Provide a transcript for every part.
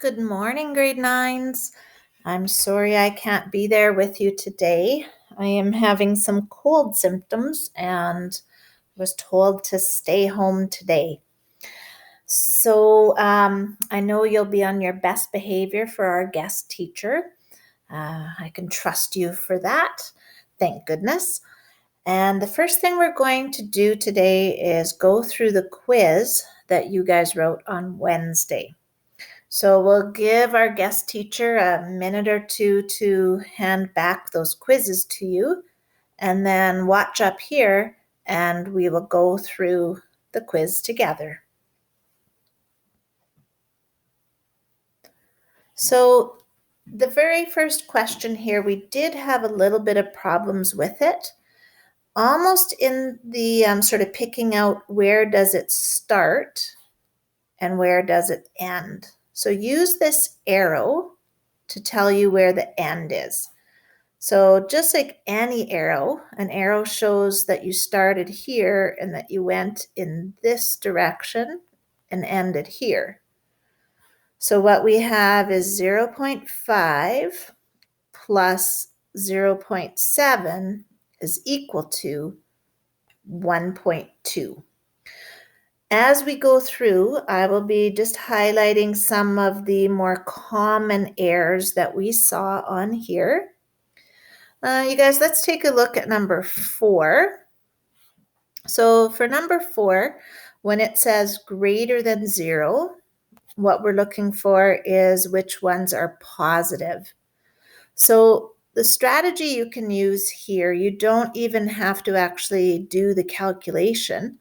Good morning, grade 9s. I'm sorry I can't be there with you today. I am having some cold symptoms and was told to stay home today. So I know you'll be on your best behavior for our guest teacher. I can trust you for that. Thank goodness. And the first thing we're going to do today is go through the quiz that you guys wrote on Wednesday. So we'll give our guest teacher a minute or two to hand back those quizzes to you, and then watch up here and we will go through the quiz together. So the very first question here, we did have a little bit of problems with it, almost in the sort of picking out where does it start and where does it end. So use this arrow to tell you where the end is. So just like any arrow, an arrow shows that you started here and that you went in this direction and ended here. So what we have is 0.5 plus 0.7 is equal to 1.2. As we go through, I will be just highlighting some of the more common errors that we saw on here. You guys, let's take a look at number 4. So for number 4, when it says greater than 0, what we're looking for is which ones are positive. So the strategy you can use here, you don't even have to actually do the calculation.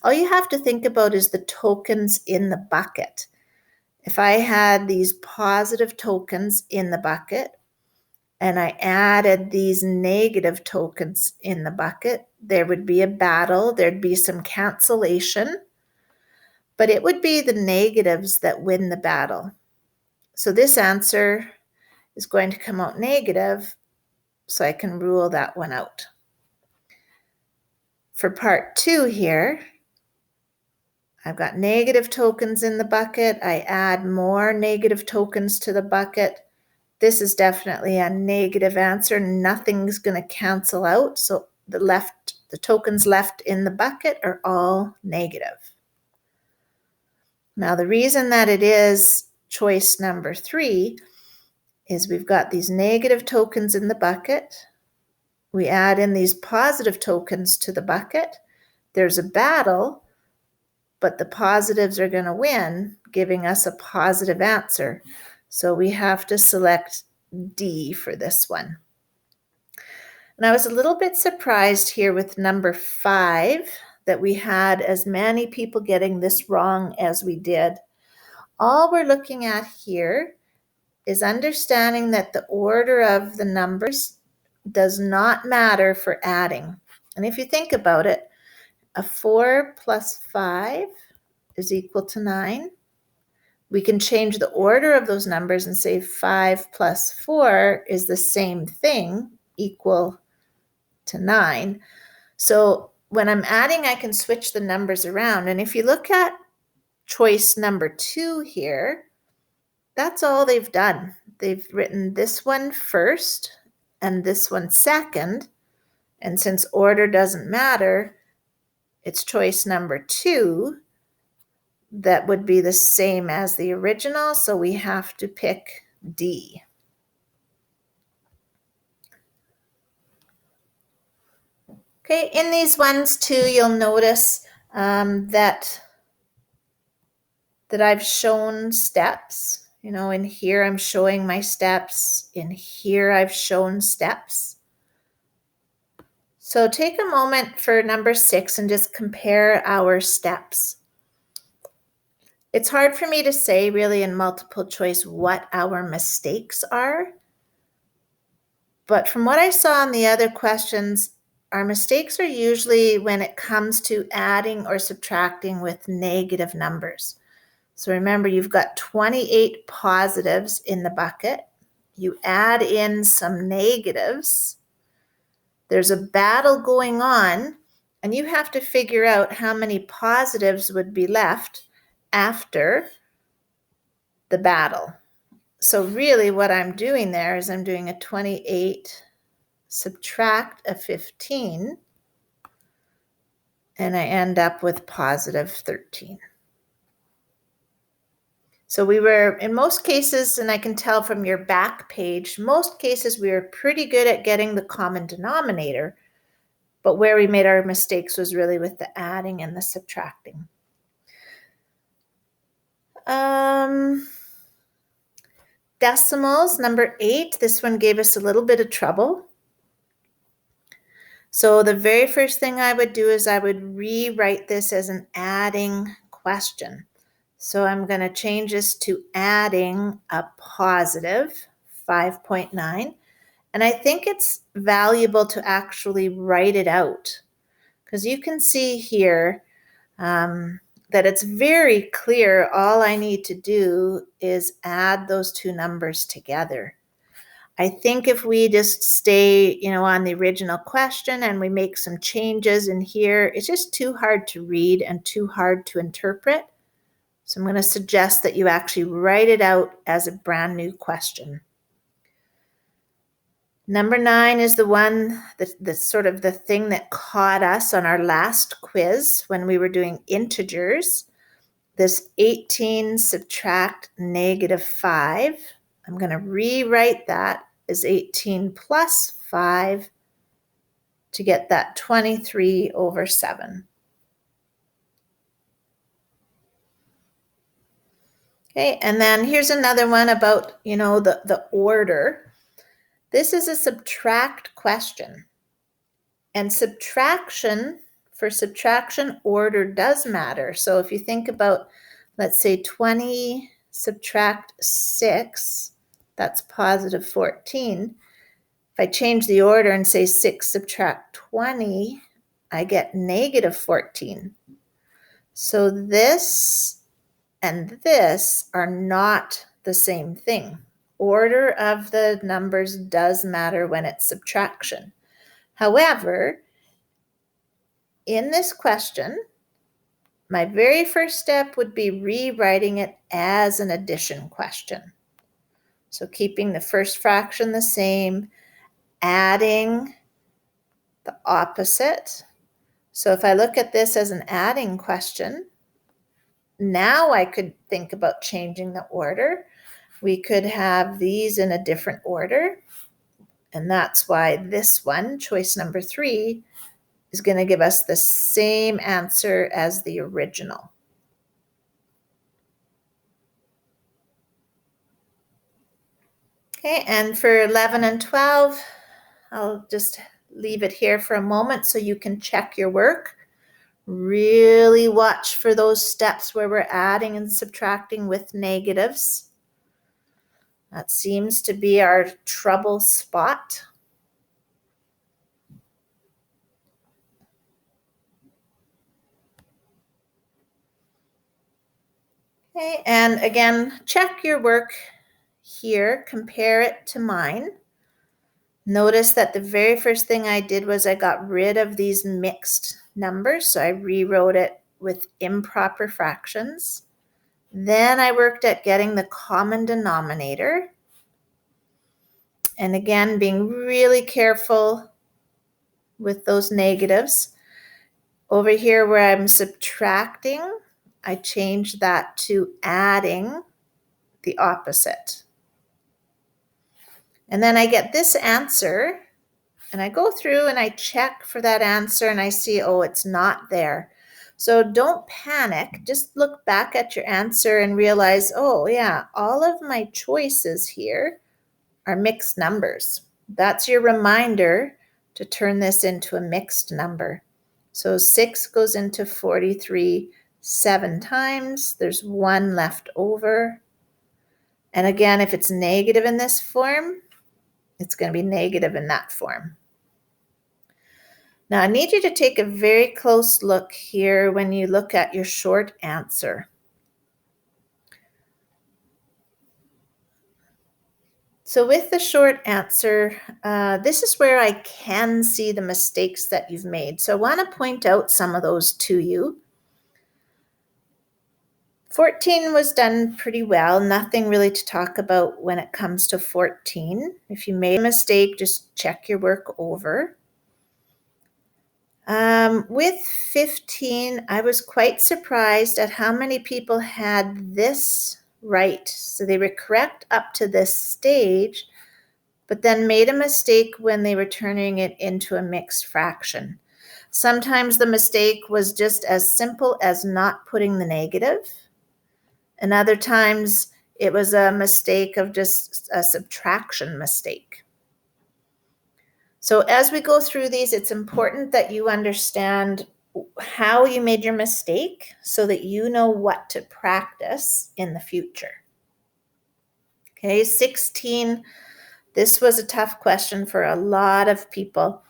All you have to think about is the tokens in the bucket. If I had these positive tokens in the bucket and I added these negative tokens in the bucket, there would be a battle, there'd be some cancellation, but it would be the negatives that win the battle. So this answer is going to come out negative, so I can rule that one out. For part 2 here, I've got negative tokens in the bucket. I add more negative tokens to the bucket. This is definitely a negative answer. Nothing's going to cancel out. So the tokens left in the bucket are all negative. Now the reason that it is choice number 3 is we've got these negative tokens in the bucket. We add in these positive tokens to the bucket. There's a battle, but the positives are going to win, giving us a positive answer. So we have to select D for this one. And I was a little bit surprised here with number 5 that we had as many people getting this wrong as we did. All we're looking at here is understanding that the order of the numbers does not matter for adding. And if you think about it, a 4 plus 5 is equal to 9. We can change the order of those numbers and say 5 plus 4 is the same thing, equal to 9. So when I'm adding, I can switch the numbers around. And if you look at choice number 2 here, that's all they've done. They've written this one first and this one second. And since order doesn't matter, it's choice number 2 that would be the same as the original, so we have to pick D. Okay, in these ones too, you'll notice that I've shown steps. You know, in here I'm showing my steps. In here I've shown steps. So take a moment for number 6 and just compare our steps. It's hard for me to say really in multiple choice what our mistakes are. But from what I saw in the other questions, our mistakes are usually when it comes to adding or subtracting with negative numbers. So remember, you've got 28 positives in the bucket. You add in some negatives. There's a battle going on, and you have to figure out how many positives would be left after the battle. So really what I'm doing there is I'm doing a 28 subtract a 15, and I end up with positive 13. So we were, in most cases, and I can tell from your back page, most cases we were pretty good at getting the common denominator, but where we made our mistakes was really with the adding and the subtracting. Decimals, number 8, this one gave us a little bit of trouble. So the very first thing I would do is I would rewrite this as an adding question. So I'm going to change this to adding a positive 5.9. And I think it's valuable to actually write it out, because you can see here that it's very clear. All I need to do is add those two numbers together. I think if we just stay, on the original question and we make some changes in here, it's just too hard to read and too hard to interpret. So I'm going to suggest that you actually write it out as a brand new question. Number 9 is the one that's sort of the thing that caught us on our last quiz when we were doing integers. This 18 subtract negative 5. I'm going to rewrite that as 18 plus 5 to get that 23 over 7. Okay, and then here's another one about, the order. This is a subtract question. And for subtraction, order does matter. So if you think about, let's say 20 subtract 6, that's positive 14. If I change the order and say 6 subtract 20, I get negative 14. So this and this are not the same thing. Order of the numbers does matter when it's subtraction. However, in this question, my very first step would be rewriting it as an addition question. So keeping the first fraction the same, adding the opposite. So if I look at this as an adding question, now I could think about changing the order. We could have these in a different order. And that's why this one, choice number 3, is going to give us the same answer as the original. Okay, and for 11 and 12, I'll just leave it here for a moment so you can check your work. Really watch for those steps where we're adding and subtracting with negatives. That seems to be our trouble spot. Okay, and again, check your work here, compare it to mine. Notice that the very first thing I did was I got rid of these mixed numbers, so I rewrote it with improper fractions. Then I worked at getting the common denominator. And again, being really careful with those negatives. Over here where I'm subtracting, I changed that to adding the opposite. And then I get this answer, and I go through and I check for that answer and I see, oh, it's not there. So don't panic. Just look back at your answer and realize, oh yeah, all of my choices here are mixed numbers. That's your reminder to turn this into a mixed number. So 6 goes into 43 7 times. There's 1 left over. And again, if it's negative in this form, it's going to be negative in that form. Now, I need you to take a very close look here when you look at your short answer. So with the short answer, this is where I can see the mistakes that you've made. So I want to point out some of those to you. 14 was done pretty well. Nothing really to talk about when it comes to 14. If you made a mistake, just check your work over. With 15, I was quite surprised at how many people had this right. So they were correct up to this stage, but then made a mistake when they were turning it into a mixed fraction. Sometimes the mistake was just as simple as not putting the negative. And other times it was a mistake of just a subtraction mistake. So as we go through these, it's important that you understand how you made your mistake so that you know what to practice in the future. Okay, 16, this was a tough question for a lot of people.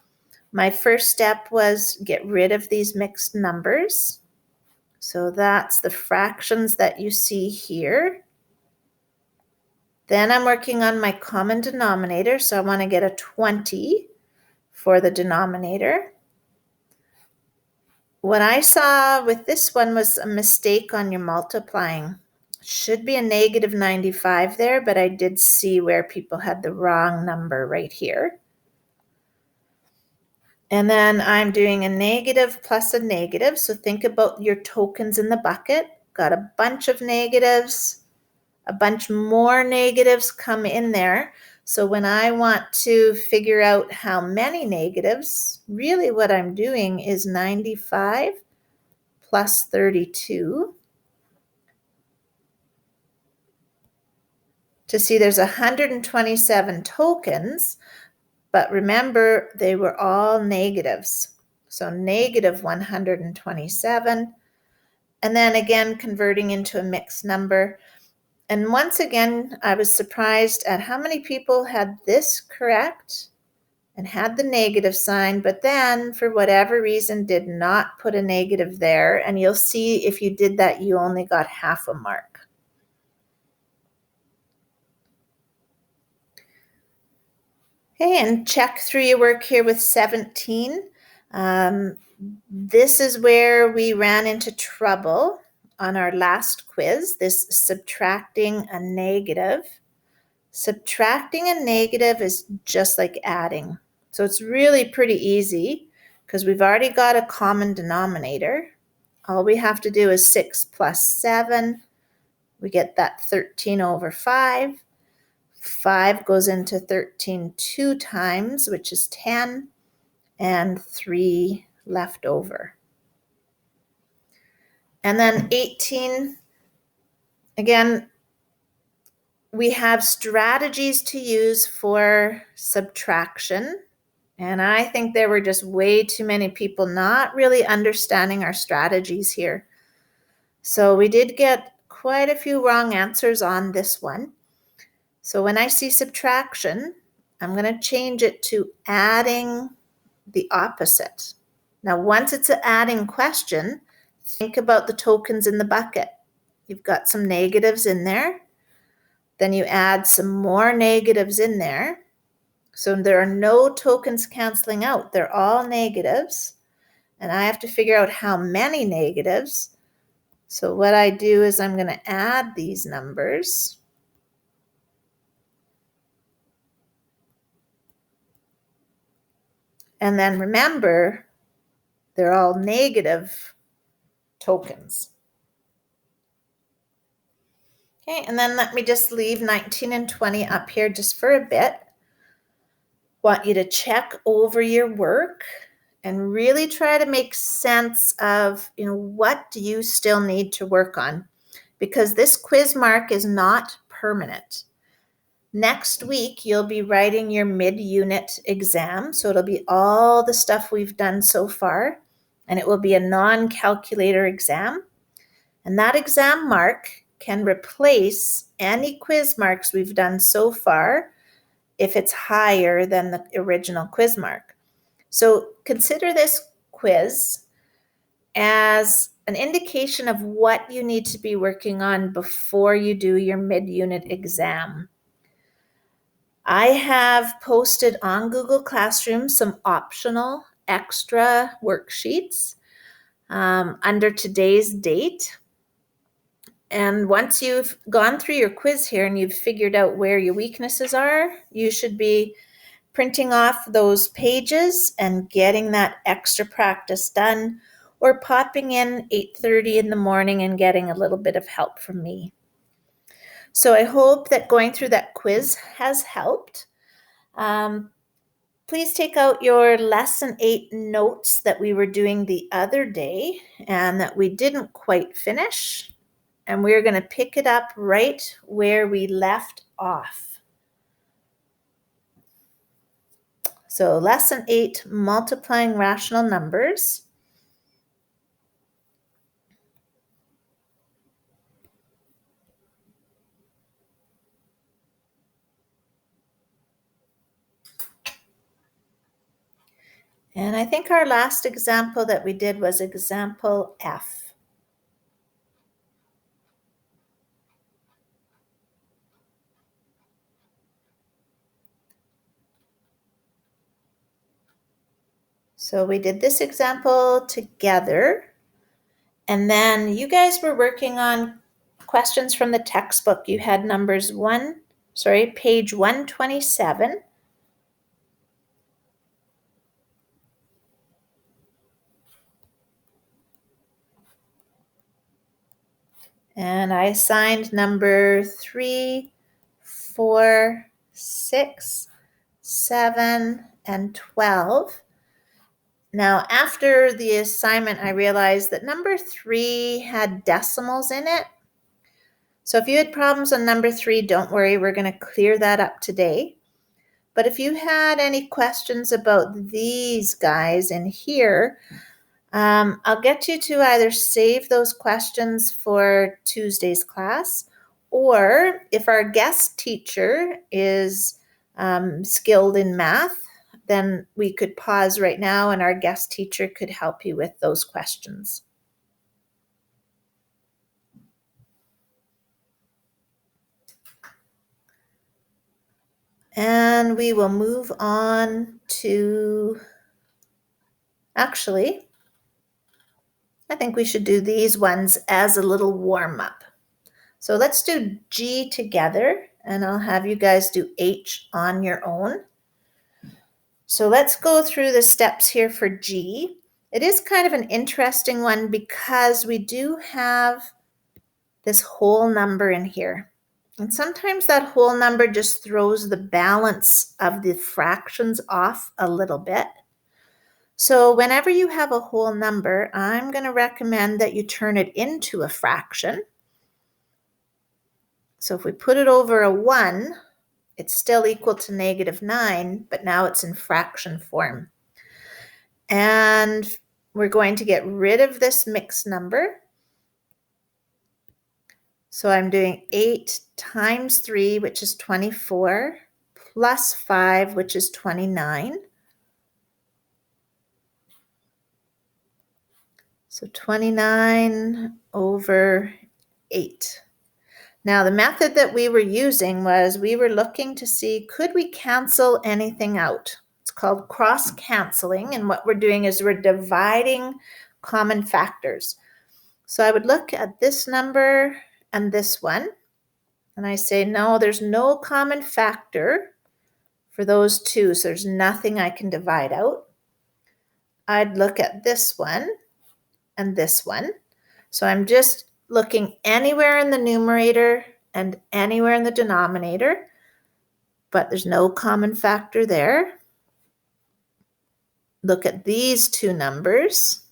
My first step was get rid of these mixed numbers. So that's the fractions that you see here. Then I'm working on my common denominator, so I want to get a 20 for the denominator. What I saw with this one was a mistake on your multiplying. It should be a negative 95 there, but I did see where people had the wrong number right here. And then I'm doing a negative plus a negative, so think about your tokens in the bucket. Got a bunch of negatives. A bunch more negatives come in there. So when I want to figure out how many negatives, really what I'm doing is 95 plus 32. To see there's 127 tokens, but remember they were all negatives. So negative 127. And then again, converting into a mixed number. And once again, I was surprised at how many people had this correct and had the negative sign, but then for whatever reason did not put a negative there. And you'll see if you did that, you only got half a mark. Okay, and check through your work here with 17. This is where we ran into trouble on our last quiz, this subtracting a negative. Subtracting a negative is just like adding. So it's really pretty easy because we've already got a common denominator. All we have to do is 6 plus 7. We get that 13 over 5. 5 goes into 13 two times, which is 10, and 3 left over. And then 18, again, we have strategies to use for subtraction. And I think there were just way too many people not really understanding our strategies here. So we did get quite a few wrong answers on this one. So when I see subtraction, I'm going to change it to adding the opposite. Now, once it's an adding question, think about the tokens in the bucket. You've got some negatives in there. Then you add some more negatives in there. So there are no tokens canceling out. They're all negatives. And I have to figure out how many negatives. So what I do is I'm going to add these numbers. And then remember, they're all negative tokens. Okay, and then let me just leave 19 and 20 up here just for a bit. Want you to check over your work and really try to make sense of, what do you still need to work on? Because this quiz mark is not permanent. Next week, you'll be writing your mid-unit exam. So it'll be all the stuff we've done so far, and it will be a non-calculator exam. And that exam mark can replace any quiz marks we've done so far if it's higher than the original quiz mark. So consider this quiz as an indication of what you need to be working on before you do your mid-unit exam. I have posted on Google Classroom some optional extra worksheets under today's date. And once you've gone through your quiz here and you've figured out where your weaknesses are, you should be printing off those pages and getting that extra practice done, or popping in 8:30 in the morning and getting a little bit of help from me. So I hope that going through that quiz has helped. Please take out your lesson 8 notes that we were doing the other day and that we didn't quite finish. And we're going to pick it up right where we left off. So lesson 8, multiplying rational numbers. And I think our last example that we did was example F. So we did this example together, and then you guys were working on questions from the textbook. You had page 127. And I assigned number 3, 4, 6, 7, and 12. Now, after the assignment, I realized that number 3 had decimals in it. So if you had problems on number 3, don't worry, we're going to clear that up today. But if you had any questions about these guys in here, I'll get you to either save those questions for Tuesday's class, or if our guest teacher is skilled in math, then we could pause right now and our guest teacher could help you with those questions. And we will move on to, actually, I think we should do these ones as a little warm-up. So let's do G together, and I'll have you guys do H on your own. So let's go through the steps here for G. It is kind of an interesting one because we do have this whole number in here. And sometimes that whole number just throws the balance of the fractions off a little bit. So whenever you have a whole number, I'm going to recommend that you turn it into a fraction. So if we put it over a 1, it's still equal to -9, but now it's in fraction form. And we're going to get rid of this mixed number. So I'm doing 8 times 3, which is 24, plus 5, which is 29. So 29 over 8. Now, the method that we were using was we were looking to see, could we cancel anything out? It's called cross-canceling, and what we're doing is we're dividing common factors. So I would look at this number and this one, and I say, no, there's no common factor for those two, so there's nothing I can divide out. I'd look at this one and this one. So I'm just looking anywhere in the numerator and anywhere in the denominator, but there's no common factor there. Look at these two numbers.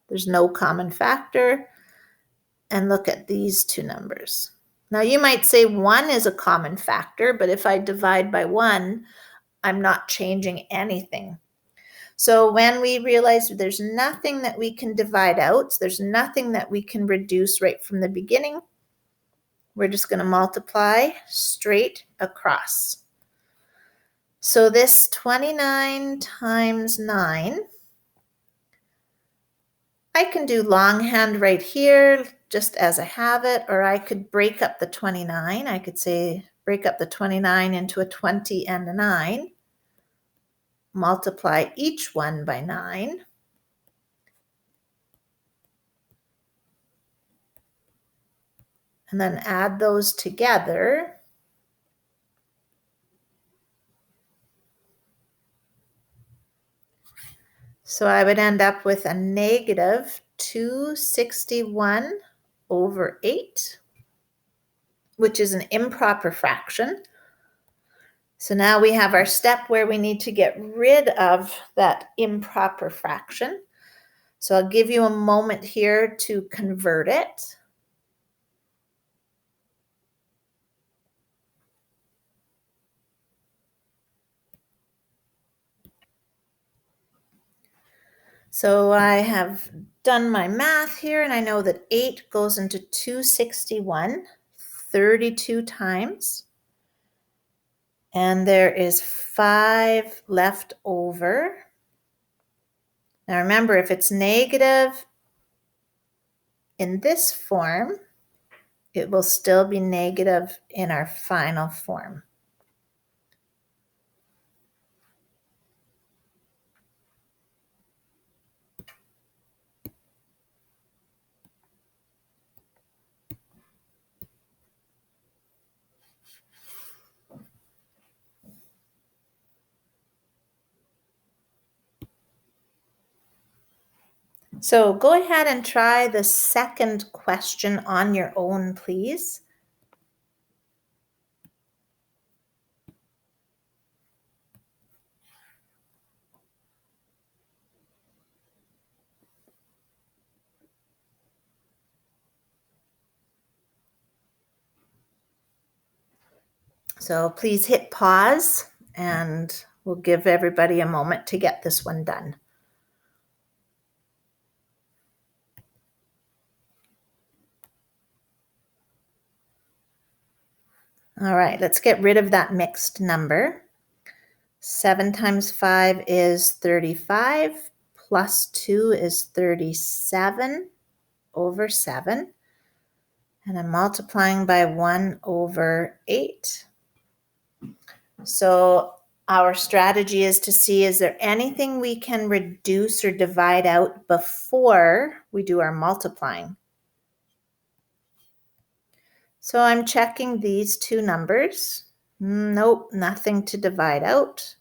There's no common factor. And look at these two numbers. Now you might say 1 is a common factor, but if I divide by 1, I'm not changing anything. So when we realize there's nothing that we can divide out, there's nothing that we can reduce right from the beginning, we're just going to multiply straight across. So this 29 times 9, I can do longhand right here just as I have it, or I could break up the 29. I could say break up the 29 into a 20 and a 9. Multiply each one by 9. and then add those together. So I would end up with a negative 261 over 8, which is an improper fraction. So now we have our step where we need to get rid of that improper fraction. So I'll give you a moment here to convert it. So I have done my math here, and I know that 8 goes into 261 32 times. And there is 5 left over. Now remember, if it's negative in this form, it will still be negative in our final form. So go ahead and try the second question on your own, please. So please hit pause, and we'll give everybody a moment to get this one done. All right, let's get rid of that mixed number. 7 times 5 is 35, plus 2 is 37 over 7. And I'm multiplying by 1 over 8. So our strategy is to see, is there anything we can reduce or divide out before we do our multiplying? So I'm checking these two numbers. Nope, nothing to divide out.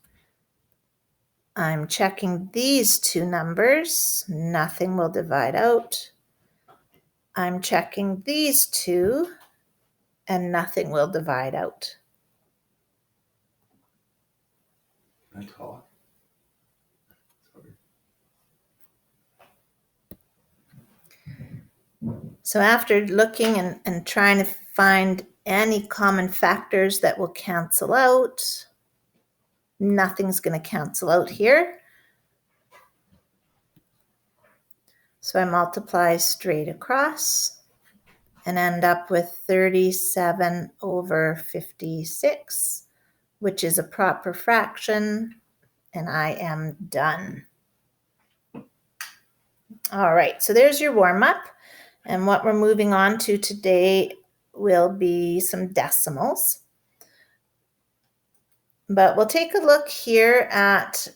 I'm checking these two numbers. Nothing will divide out. I'm checking these two, and nothing will divide out. I talk. Sorry. So after looking and trying to find any common factors that will cancel out, nothing's going to cancel out here. So I multiply straight across and end up with 37 over 56, which is a proper fraction, and I am done. All right, so there's your warm-up. And what we're moving on to today will be some decimals. But we'll take a look here at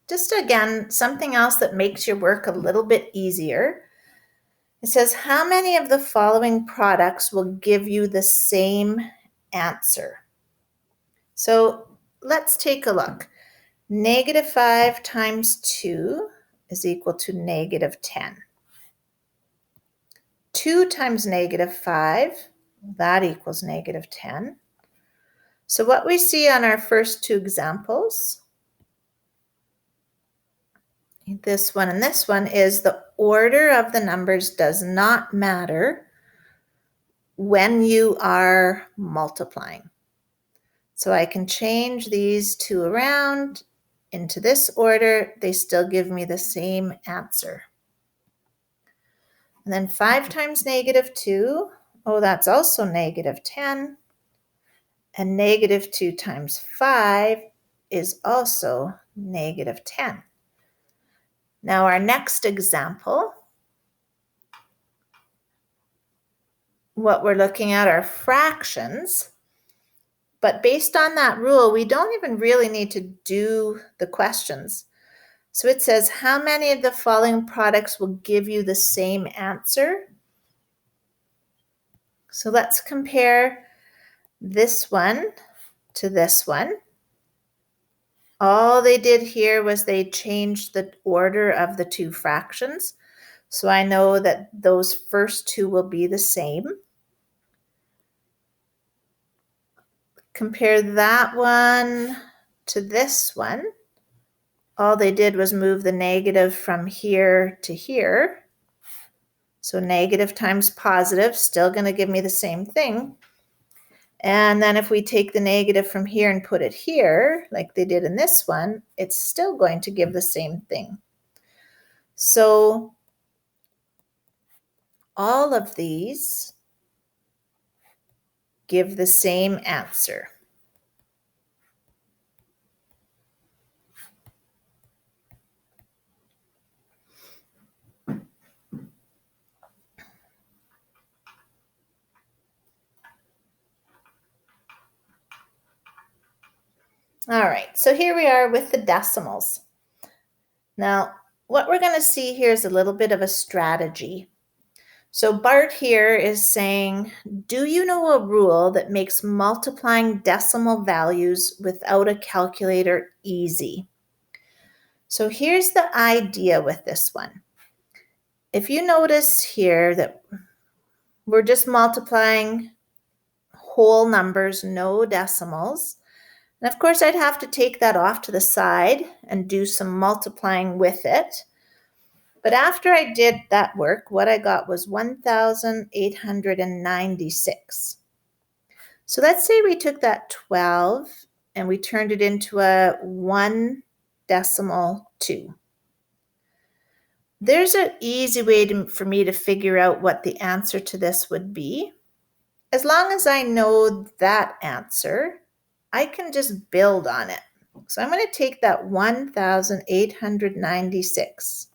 just again, something else that makes your work a little bit easier. It says, how many of the following products will give you the same answer? So let's take a look. Negative 5 times 2 is equal to negative 10. 2 times negative 5, that equals negative 10. So what we see on our first two examples, this one and this one, is the order of the numbers does not matter when you are multiplying. So I can change these two around into this order. They still give me the same answer. And then 5 times negative 2, oh, that's also negative 10. And negative 2 times 5 is also negative 10. Now our next example, what we're looking at are fractions. But based on that rule, we don't even really need to do the questions. So it says, how many of the following products will give you the same answer? So let's compare this one to this one. All they did here was they changed the order of the two fractions. So I know that those first two will be the same. Compare that one to this one. All they did was move the negative from here to here. So negative times positive, still going to give me the same thing. And then if we take the negative from here and put it here, like they did in this one, it's still going to give the same thing. So all of these give the same answer. All right, so here we are with the decimals. Now, what we're going to see here is a little bit of a strategy. So Bart here is saying, do you know a rule that makes multiplying decimal values without a calculator easy? So here's the idea with this one. If you notice here that we're just multiplying whole numbers, no decimals. And of course, I'd have to take that off to the side and do some multiplying with it. But after I did that work, what I got was 1,896. So let's say we took that 12 and we turned it into a 1 decimal 2. There's an easy way for me to figure out what the answer to this would be. As long as I know that answer, I can just build on it. So I'm going to take that 1,896.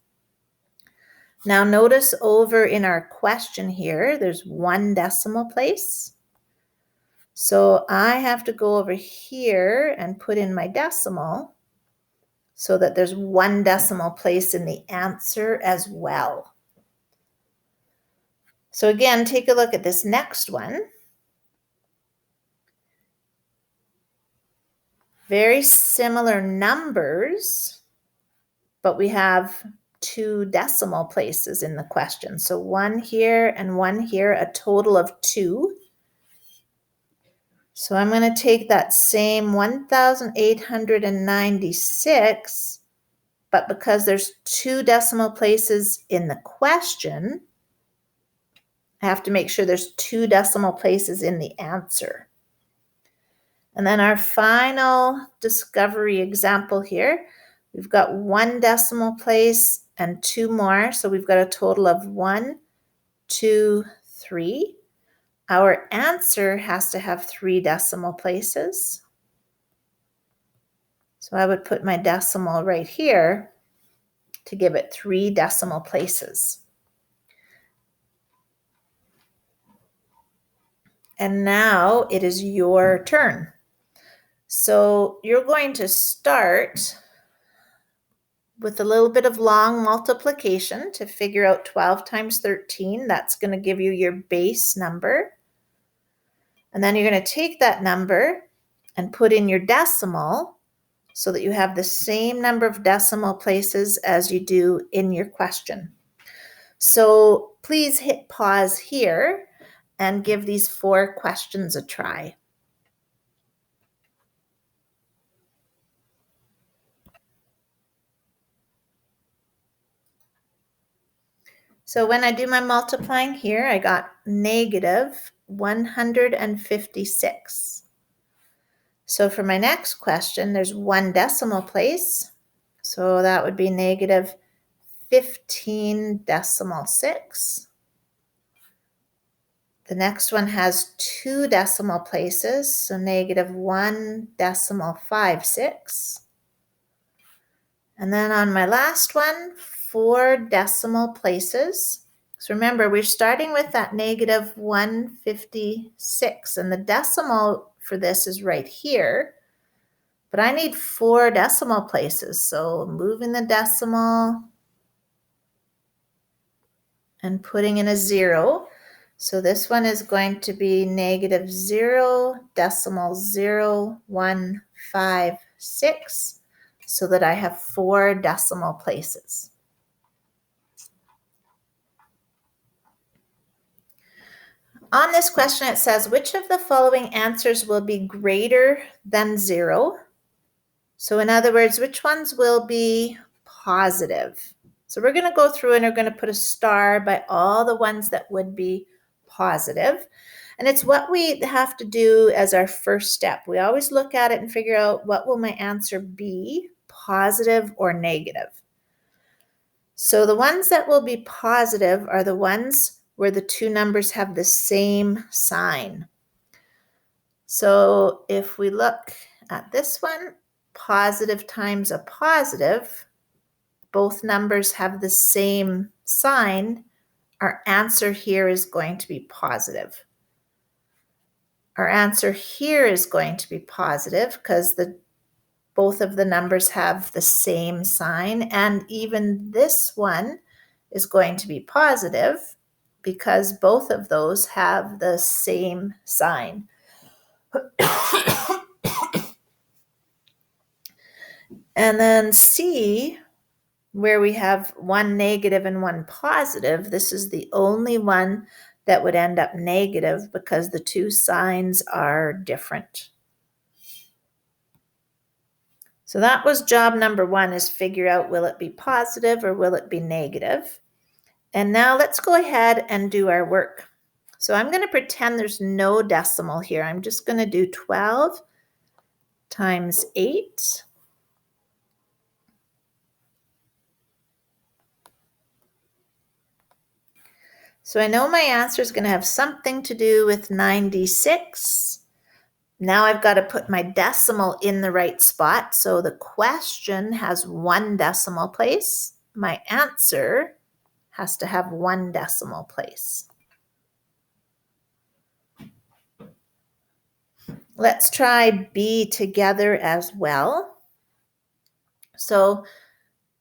Now notice over in our question here, there's 1 decimal place. So I have to go over here and put in my decimal so that there's 1 decimal place in the answer as well. So again, take a look at this next one. Very similar numbers, but we have 2 decimal places in the question. So 1 here and 1 here, a total of 2. So I'm going to take that same 1,896, but because there's 2 decimal places in the question, I have to make sure there's 2 decimal places in the answer. And then our final discovery example here, we've got 1 decimal place and 2 more. So we've got a total of 1, 2, 3. Our answer has to have 3 decimal places. So I would put my decimal right here to give it 3 decimal places. And now it is your turn. So you're going to start with a little bit of long multiplication to figure out 12 times 13. That's going to give you your base number. And then you're going to take that number and put in your decimal so that you have the same number of decimal places as you do in your question. So please hit pause here and give these 4 questions a try. So when I do my multiplying here, I got negative 156. So for my next question, there's 1 decimal place. So that would be negative 15.6. The next one has 2 decimal places, so negative 1.56. And then on my last one, 4 decimal places. So remember, we're starting with that negative 156, and the decimal for this is right here. But I need 4 decimal places, so moving the decimal and putting in a 0. So this one is going to be negative 0.0156, so that I have 4 decimal places. On this question, it says, which of the following answers will be greater than 0? So in other words, which ones will be positive? So we're going to go through and we're going to put a star by all the ones that would be positive. And it's what we have to do as our first step. We always look at it and figure out, what will my answer be, positive or negative? So the ones that will be positive are the ones where the two numbers have the same sign. So if we look at this one, positive times a positive, both numbers have the same sign, our answer here is going to be positive. Our answer here is going to be positive because both of the numbers have the same sign, and even this one is going to be positive because both of those have the same sign. And then C, where we have one negative and one positive, this is the only one that would end up negative because the two signs are different. So that was job number 1, is figure out, will it be positive or will it be negative? And now let's go ahead and do our work. So I'm going to pretend there's no decimal here. I'm just going to do 12 times 8. So I know my answer is going to have something to do with 96. Now I've got to put my decimal in the right spot. So the question has 1 decimal place. My answer has to have 1 decimal place. Let's try B together as well. So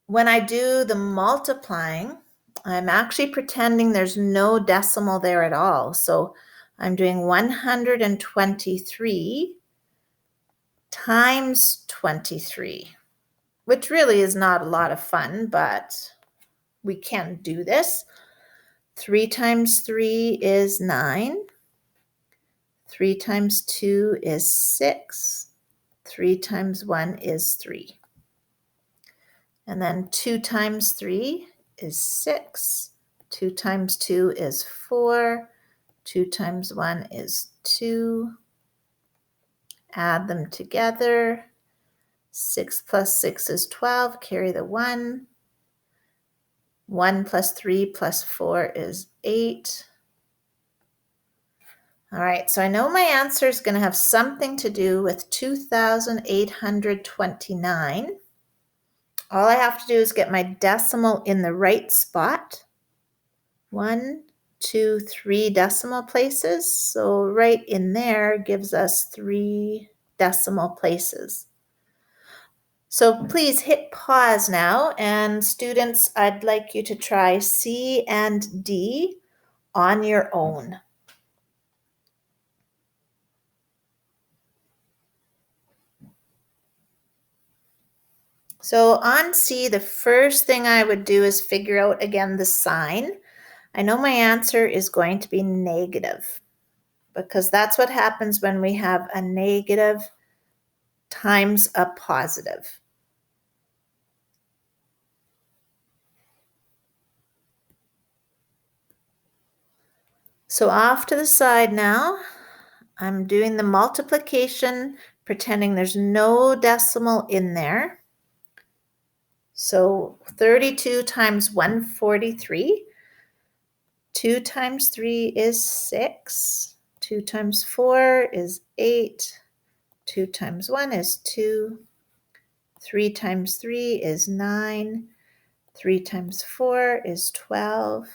when I do the multiplying, I'm actually pretending there's no decimal there at all. So I'm doing 123 times 23, which really is not a lot of fun, but we can do this. 3 times 3 is 9. 3 times 2 is 6. 3 times 1 is 3. And then 2 times 3 is 6. 2 times 2 is 4. 2 times 1 is 2. Add them together. 6 plus 6 is 12. Carry the 1. 1 plus 3 plus 4 is 8. All right, so I know my answer is going to have something to do with 2,829. All I have to do is get my decimal in the right spot. 1, 2, 3 decimal places. So right in there gives us 3 decimal places. So please hit pause now, and students, I'd like you to try C and D on your own. So on C, the first thing I would do is figure out again the sign. I know my answer is going to be negative because that's what happens when we have a negative times a positive. So off to the side now, I'm doing the multiplication, pretending there's no decimal in there. So 32 times 143. 2 times 3 is 6. 2 times 4 is 8. 2 times 1 is 2. 3 times 3 is 9. 3 times 4 is 12.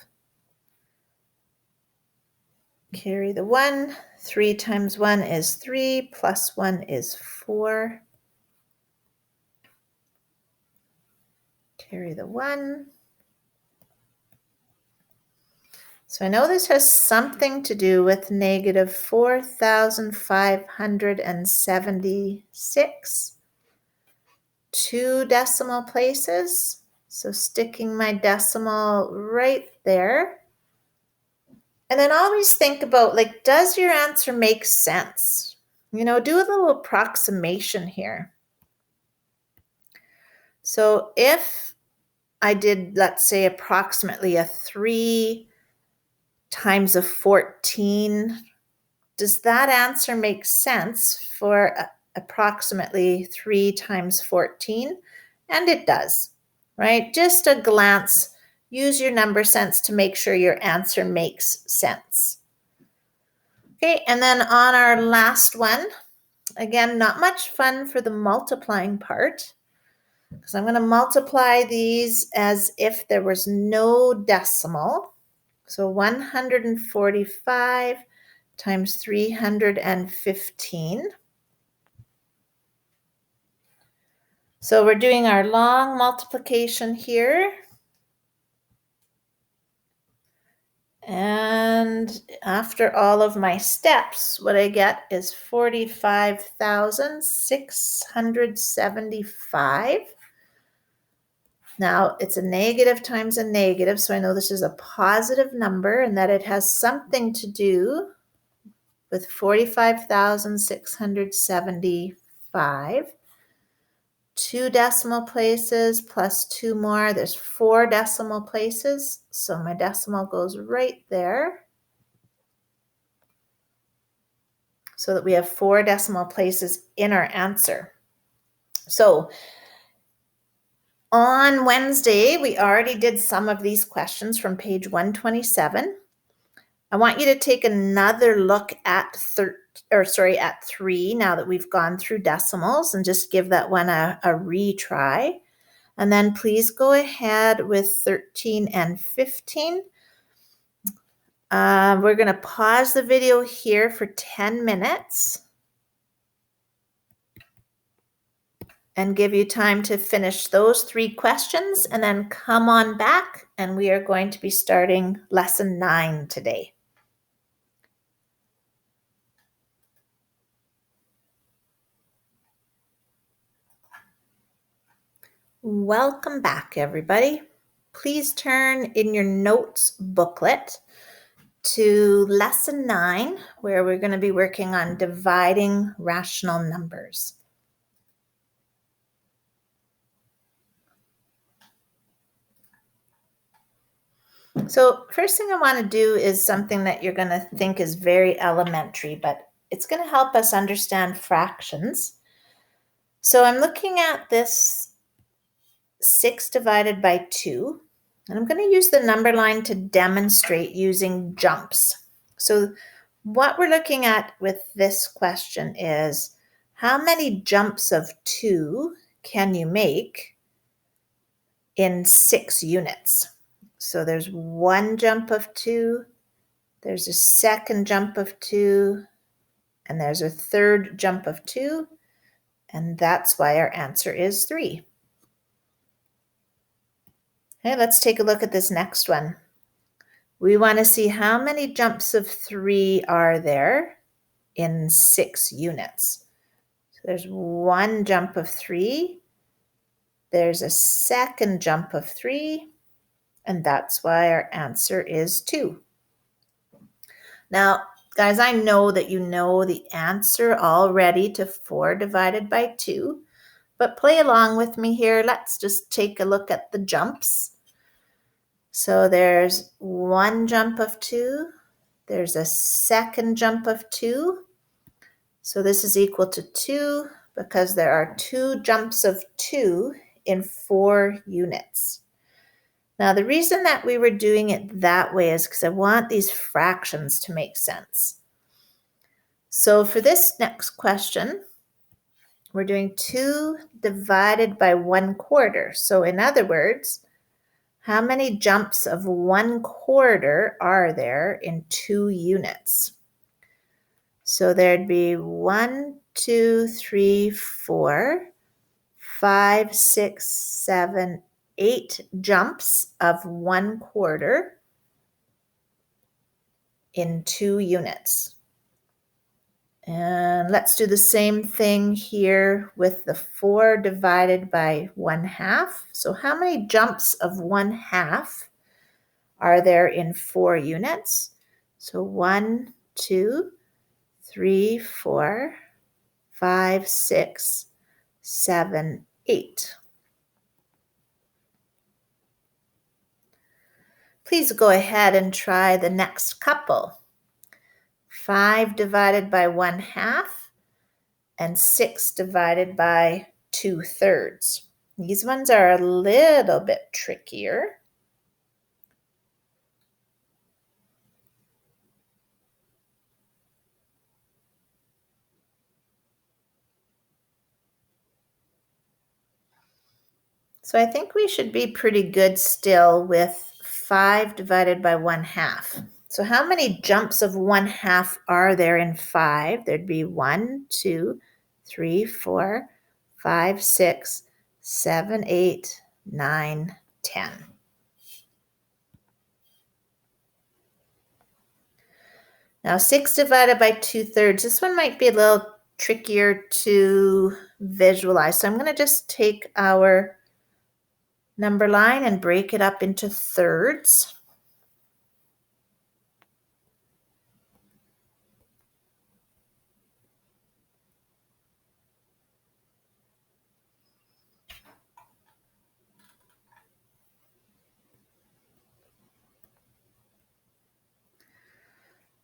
Carry the 1. 3 times 1 is 3, plus 1 is 4. Carry the 1. So I know this has something to do with negative 4,576. 2 decimal places. So sticking my decimal right there. And then always think about, like, does your answer make sense? You know, do a little approximation here. So if I did, let's say, approximately a 3 times a 14, does that answer make sense for approximately 3 times 14? And it does, right? Just a glance. Use your number sense to make sure your answer makes sense. Okay, and then on our last one, again, not much fun for the multiplying part, because I'm going to multiply these as if there was no decimal. So 145 times 315. So we're doing our long multiplication here. And after all of my steps, what I get is 45,675. Now it's a negative times a negative, so I know this is a positive number and that it has something to do with 45,675. 2 decimal places plus 2 more. There's 4 decimal places, so my decimal goes right there. So that we have 4 decimal places in our answer. So on Wednesday, we already did some of these questions from page 127. I want you to take another look at 3 now that we've gone through decimals, and just give that one a retry. And then please go ahead with 13 and 15. We're going to pause the video here for 10 minutes and give you time to finish those 3 questions, and then come on back, and we are going to be starting lesson 9 today. Welcome back, everybody. Please turn in your notes booklet to lesson 9, where we're going to be working on dividing rational numbers. So first thing I want to do is something that you're going to think is very elementary, but it's going to help us understand fractions. So I'm looking at this 6 divided by 2, and I'm going to use the number line to demonstrate using jumps. So what we're looking at with this question is, how many jumps of 2 can you make in 6 units? So there's 1 jump of 2, there's a second jump of 2, and there's a third jump of 2, and that's why our answer is 3. Okay, let's take a look at this next one. We want to see how many jumps of 3 are there in 6 units. So there's 1 jump of 3, there's a second jump of 3, and that's why our answer is 2. Now, guys, I know that you know the answer already to 4 divided by 2, but play along with me here. Let's just take a look at the jumps. So there's 1 jump of 2, there's a second jump of 2. So this is equal to 2 because there are 2 jumps of 2 in 4 units. Now the reason that we were doing it that way is because I want these fractions to make sense. So for this next question, we're doing 2 divided by 1/4. So in other words, how many jumps of 1/4 are there in 2 units? So there'd be 1, 2, 3, 4, 5, 6, 7, 8 jumps of 1/4. in 2 units. And let's do the same thing here with the 4 divided by 1/2. So how many jumps of 1/2 are there in 4 units? So 1, 2, 3, 4, 5, 6, 7, 8. Please go ahead and try the next couple. 5 divided by 1/2 and 6 divided by 2/3. These ones are a little bit trickier. So I think we should be pretty good still with 5 divided by 1/2. So how many jumps of 1/2 are there in 5? There'd be 1, 2, 3, 4, 5, 6, 7, 8, 9, 10. Now 6 divided by 2/3. This one might be a little trickier to visualize. So I'm going to just take our number line and break it up into thirds.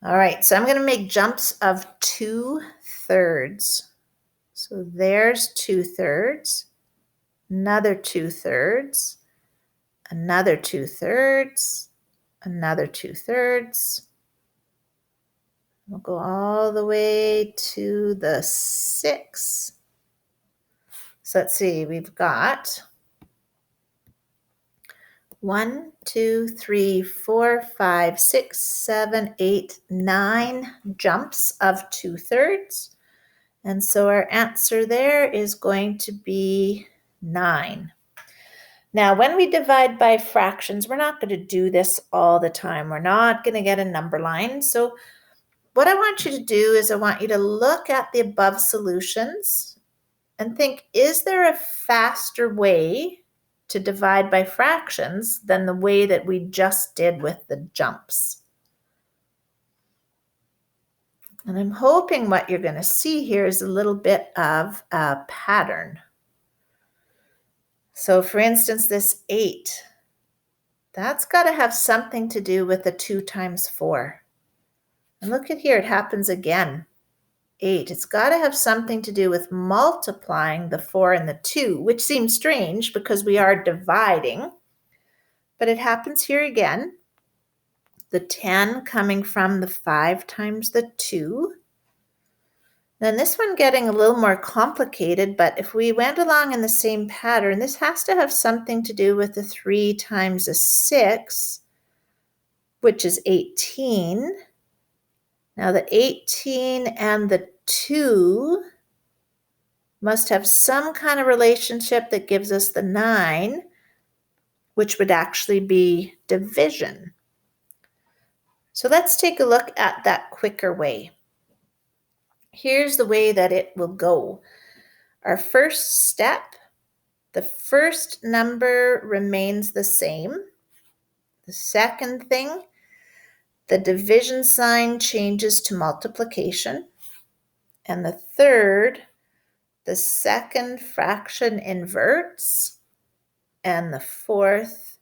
All right, so I'm going to make jumps of 2/3. So there's 2/3, another 2/3, another 2/3, another 2/3. We'll go all the way to the 6. So let's see, we've got 1, 2, 3, 4, 5, 6, 7, 8, 9 jumps of 2/3. And so our answer there is going to be 9. Now, when we divide by fractions, we're not going to do this all the time. We're not going to get a number line. So what I want you to do is I want you to look at the above solutions and think, is there a faster way to divide by fractions than the way that we just did with the jumps? And I'm hoping what you're going to see here is a little bit of a pattern. So for instance, this 8, that's got to have something to do with the 2 times 4. And look at here, it happens again. 8, it's got to have something to do with multiplying the 4 and the 2, which seems strange because we are dividing. But it happens here again. The 10 coming from the 5 times the 2. Then this one getting a little more complicated, but if we went along in the same pattern, this has to have something to do with the 3 times a 6, which is 18. Now the 18 and the 2 must have some kind of relationship that gives us the 9, which would actually be division. So let's take a look at that quicker way. Here's the way that it will go. Our first step, the first number remains the same. The second thing, the division sign changes to multiplication. And the third, the second fraction inverts. And the fourth,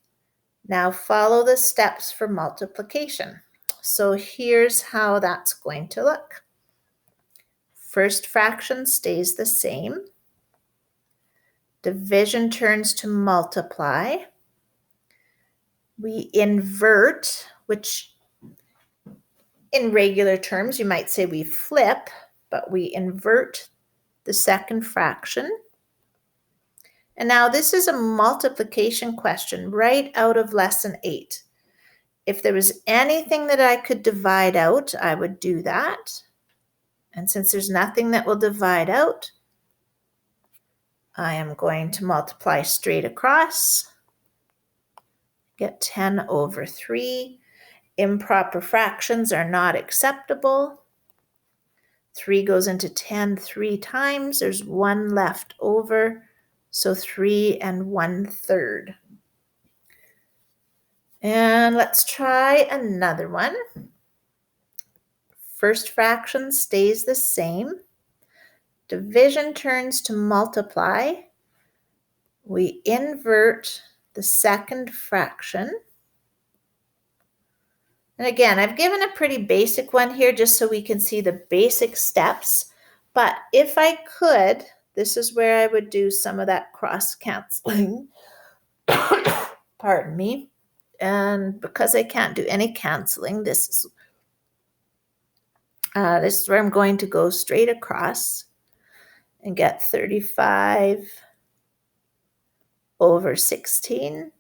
now follow the steps for multiplication. So here's how that's going to look. First fraction stays the same. Division turns to multiply. We invert, which in regular terms you might say we flip, but we invert the second fraction. And now this is a multiplication question right out of lesson 8. If there was anything that I could divide out, I would do that. And since there's nothing that will divide out, I am going to multiply straight across, get 10 over 3. Improper fractions are not acceptable. 3 goes into 10 3 times. There's 1 left over. So 3 1/3. And let's try another one. First fraction stays the same. Division turns to multiply. We invert the second fraction. And again, I've given a pretty basic one here just so we can see the basic steps. But if I could, this is where I would do some of that cross canceling. Pardon me. And because I can't do any canceling, this is where I'm going to go straight across and get 35 over 16.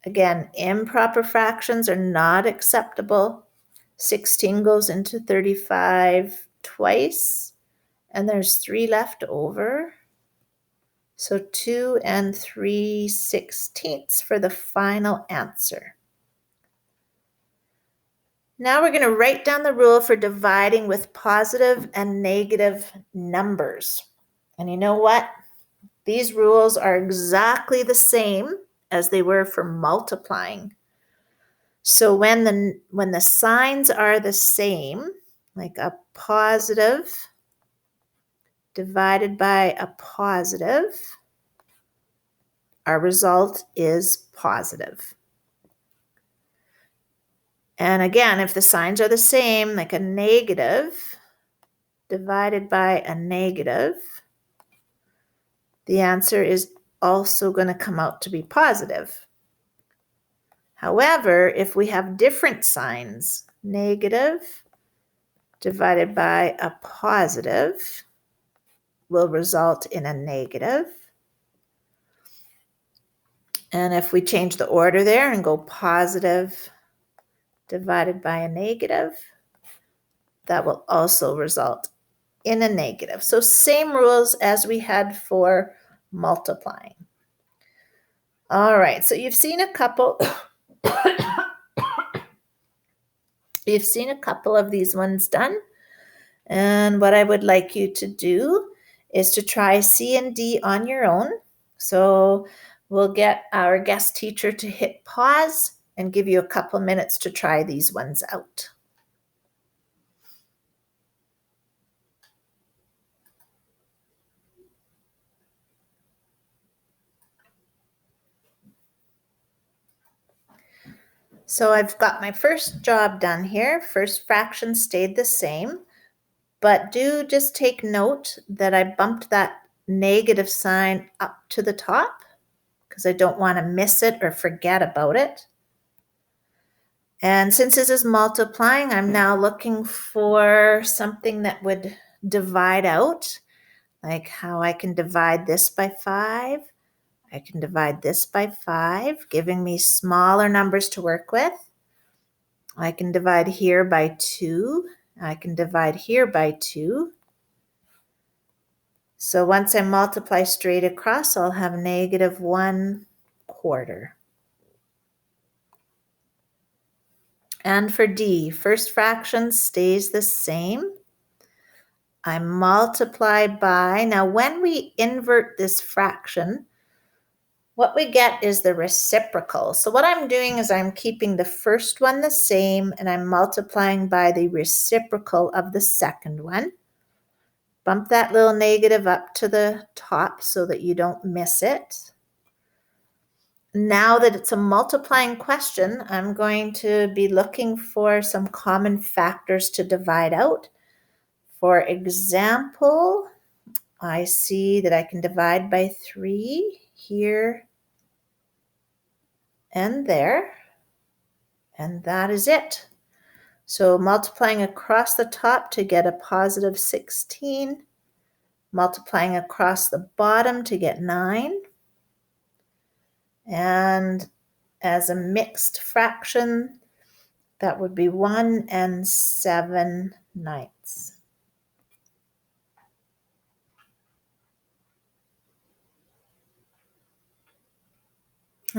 Again, improper fractions are not acceptable. 16 goes into 35 twice, and there's 3 left over. So 2 3/16 for the final answer. Now we're going to write down the rule for dividing with positive and negative numbers. And you know what? These rules are exactly the same as they were for multiplying. So when the signs are the same, like a positive divided by a positive, our result is positive. And again, if the signs are the same, like a negative divided by a negative, the answer is also going to come out to be positive. However, if we have different signs, negative divided by a positive will result in a negative. And if we change the order there and go positive divided by a negative, that will also result in a negative. So same rules as we had for multiplying. All right, so you've seen a couple of these ones done. And what I would like you to do is to try C and D on your own. So we'll get our guest teacher to hit pause and give you a couple minutes to try these ones out. So I've got my first job done here. First fraction stayed the same, but do just take note that I bumped that negative sign up to the top because I don't want to miss it or forget about it. And since this is multiplying, I'm now looking for something that would divide out, like how I can divide this by 5. I can divide this by 5, giving me smaller numbers to work with. I can divide here by 2. I can divide here by 2. So once I multiply straight across, I'll have -1/4. And for D, first fraction stays the same. I multiply by, now when we invert this fraction, what we get is the reciprocal. So what I'm doing is I'm keeping the first one the same and I'm multiplying by the reciprocal of the second one. Bump that little negative up to the top so that you don't miss it. Now that it's a multiplying question, I'm going to be looking for some common factors to divide out. For example, I see that I can divide by 3 here and there, and that is it. So multiplying across the top to get a +16, multiplying across the bottom to get 9, and as a mixed fraction, that would be 1 7/9.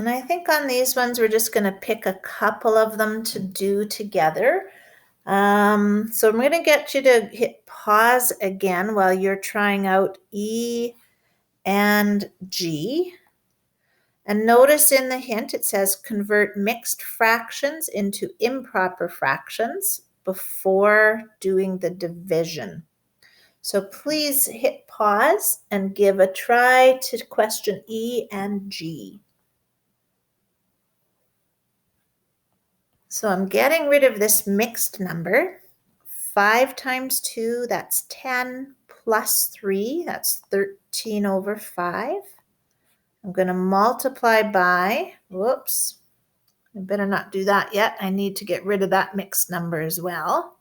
And I think on these ones, we're just going to pick a couple of them to do together. So I'm going to get you to hit pause again while you're trying out E and G. And notice in the hint, it says convert mixed fractions into improper fractions before doing the division. So please hit pause and give a try to question E and G. So I'm getting rid of this mixed number. 5 times 2, that's 10, plus 3, that's 13 over 5. I'm going to multiply by, whoops, I better not do that yet. I need to get rid of that mixed number as well.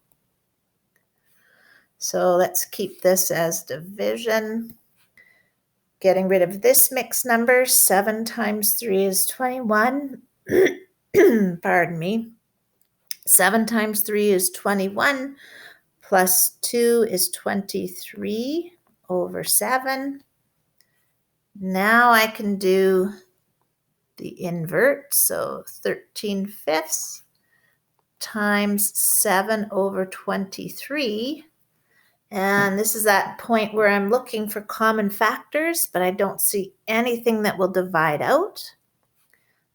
So let's keep this as division. Getting rid of this mixed number, 7 times 3 is 21. Pardon me. 7 times 3 is 21, plus 2 is 23 over 7. Now I can do the invert, so 13/5 times 7 over 23. And this is that point where I'm looking for common factors, but I don't see anything that will divide out.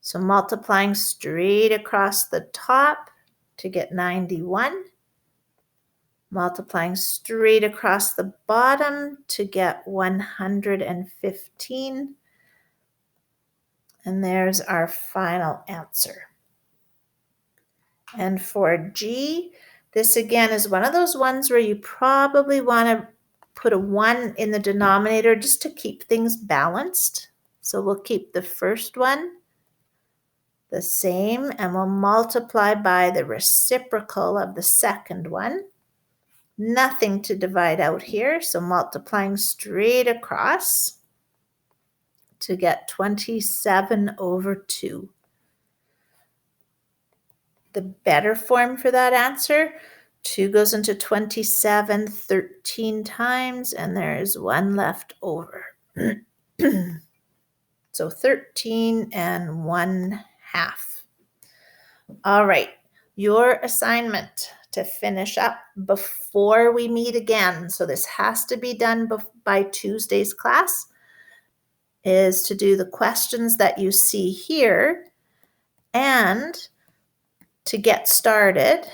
So multiplying straight across the top to get 91. Multiplying straight across the bottom to get 115. And there's our final answer. And for G, this again is one of those ones where you probably want to put a 1 in the denominator just to keep things balanced. So we'll keep the first one the same and we'll multiply by the reciprocal of the second one. Nothing to divide out here, so multiplying straight across to get 27 over 2. The better form for that answer, 2 goes into 27 13 times, and there's 1 left over. So 13 and 1/2. All right, your assignment to finish up before we meet again, so this has to be done by Tuesday's class, is to do the questions that you see here and to get started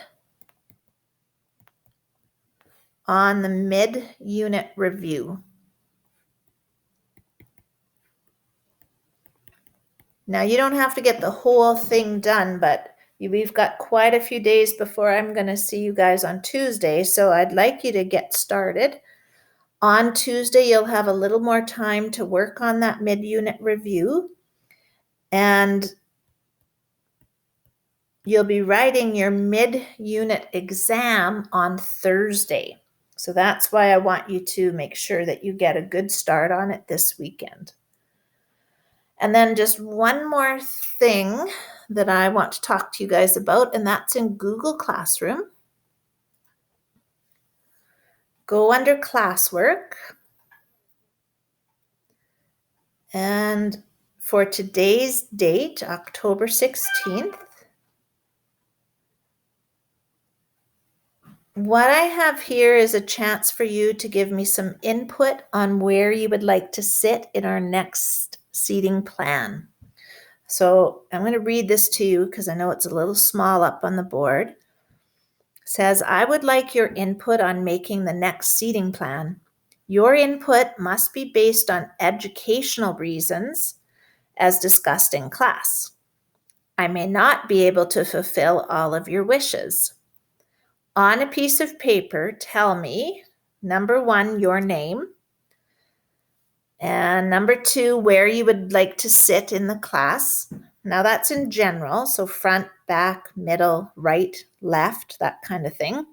on the mid-unit review. Now, you don't have to get the whole thing done, but we've got quite a few days before I'm going to see you guys on Tuesday, so I'd like you to get started. On Tuesday, you'll have a little more time to work on that mid-unit review, and you'll be writing your mid-unit exam on Thursday. So that's why I want you to make sure that you get a good start on it this weekend. And then just one more thing that I want to talk to you guys about, and that's in Google Classroom. Go under classwork. And for today's date, October 16th, what I have here is a chance for you to give me some input on where you would like to sit in our next seating plan. So I'm going to read this to you because I know it's a little small up on the board. It says, I would like your input on making the next seating plan. Your input must be based on educational reasons as discussed in class. I may not be able to fulfill all of your wishes. On a piece of paper, tell me, number 1, your name, and number 2, where you would like to sit in the class. Now that's in general, so front, back, middle, right, left, that kind of thing.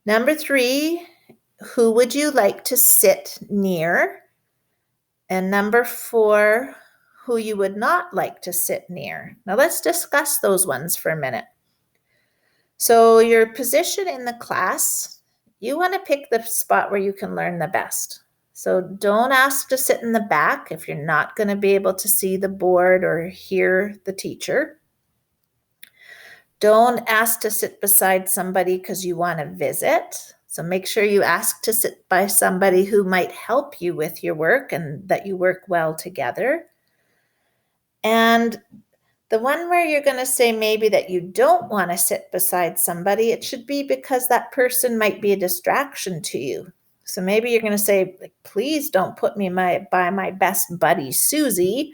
Number 3, who would you like to sit near? And number 4, who you would not like to sit near. Now let's discuss those ones for a minute. So your position in the class, you want to pick the spot where you can learn the best. So don't ask to sit in the back if you're not going to be able to see the board or hear the teacher. Don't ask to sit beside somebody because you want to visit. So make sure you ask to sit by somebody who might help you with your work and that you work well together. And the one where you're going to say maybe that you don't want to sit beside somebody, it should be because that person might be a distraction to you. So maybe you're going to say, please don't put me by my best buddy, Susie,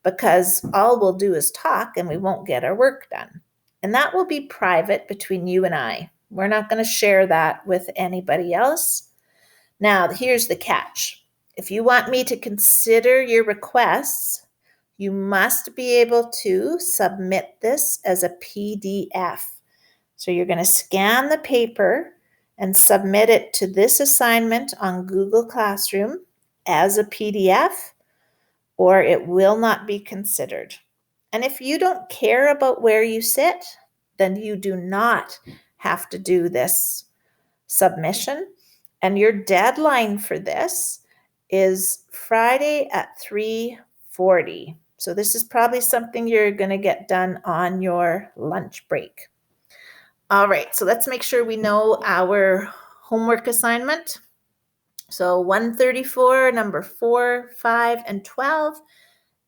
because all we'll do is talk and we won't get our work done. And that will be private between you and I. We're not going to share that with anybody else. Now, here's the catch. If you want me to consider your requests, you must be able to submit this as a PDF. So you're going to scan the paper and submit it to this assignment on Google Classroom as a PDF, or it will not be considered. And if you don't care about where you sit, then you do not have to do this submission. And your deadline for this is Friday at 3:40. So this is probably something you're going to get done on your lunch break. All right, so let's make sure we know our homework assignment. So 134, number 4, 5, and 12,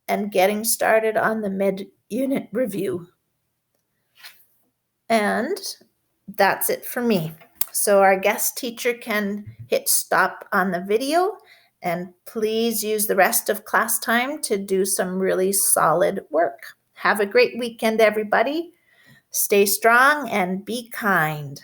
and getting started on the mid-unit review. And that's it for me. So our guest teacher can hit stop on the video, and please use the rest of class time to do some really solid work. Have a great weekend, everybody. Stay strong and be kind.